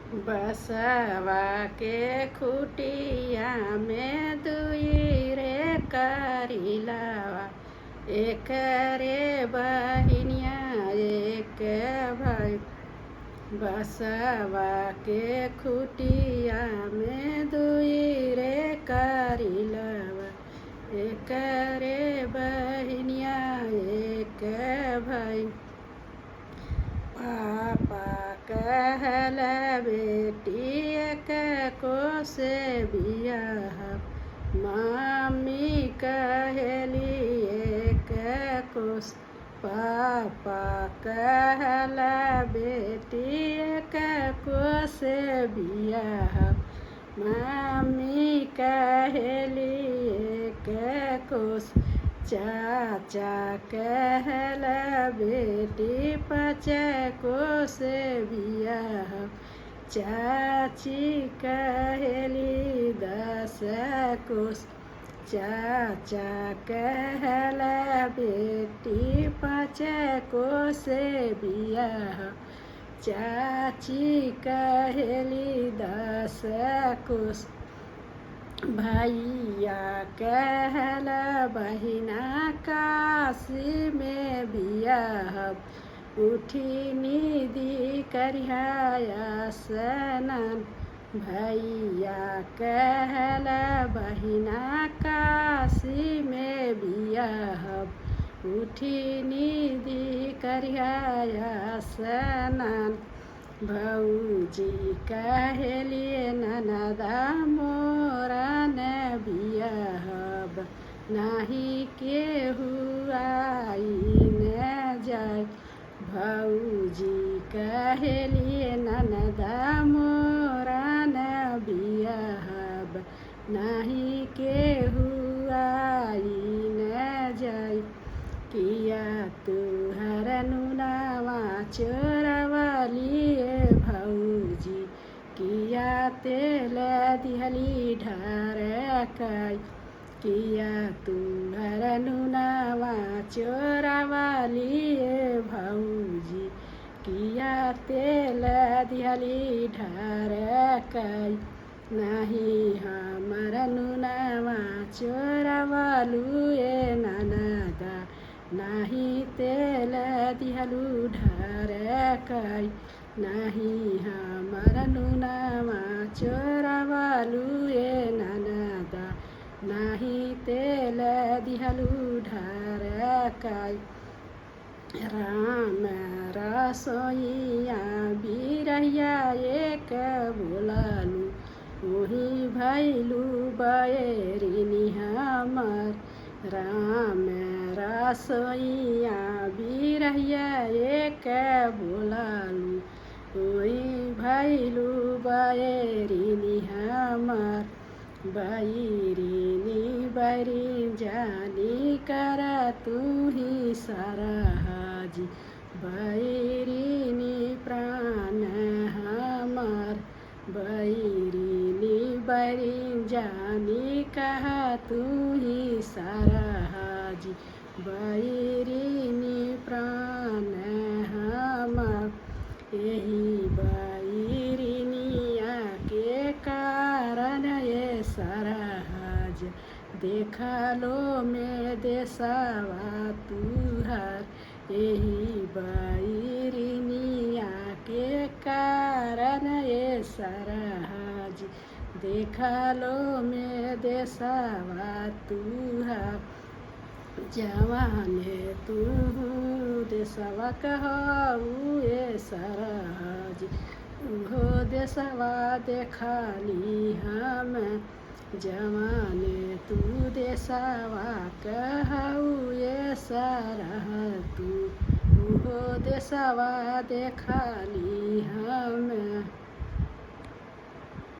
बसवा के खुटिया में दुई रे करिलावा, एक रे बहिनिया एक भाई। बसवा के खुटिया में दुई रे करिलावा, एक रे बहिनिया एक भाई। पापा कहल बेटी एक को से बियाह, मम्मी कहली एक कोस। पापा कहल बेटी एक को से बियाह, मम्मी कहली एक कोस। चाचा कहल बेटी पाँच को से बियाह, चाची कहली 10 कोस। चाचा कहल बेटी 5 को से बियाह, चाची कहली 10 कोस। भैया कहल बहिना काशी में बियाह, उठी निधि करिया स्नान। भैया कहल बहिना काशी में बियाह, उठी निधि करिया स्नान। भौजी कहली ननदा मोरा न बियाहब, नाही केहू आई न जाय। भौजी कहली ननदा मोरा न बियाहब, नाही केहू आई न जाय। किया तुहर नुनावा चोरवली भौजी, किया तेल दिहली ढारकाई। किया तुहर नुनावा चोरवली भौजी, किया तेल दिहली ढारकाई। नाही हमर नुनावा चोरवलू ननदा, नाही तेल दिहलू ढारकाई। नाही हमर नुनावा चोरवलू ननदा, नाही तेल दिहलू ढारकाई। राम रसोइया बिरहिया एक बोलालू, ओही भैलू बैरिनी हमर। राम रसोइया बिरहिया एक बोलालू, ओही भैलू बैरिनी हमर। बैरिनी बैरी जानी कर तू ही सरहाजी, बैरिनी प्राण हमर। बैरिनी बैरी जानी कहा तू ही सरहाजी, बैरिनी प्राण हमर। यही बैरिनिया के कारण ये सरहाज, देखलो में देशवा तुहार। यही बैरिनिया के कारण ये सरहाज, देखलो में देशवा तुहार। जवाने तू देशवा कहू ये सरहाज, उहो देशवा देखली हम। जवाने तू देशवा कहू ये सरहाज, तू उहो देशवा देखली हम।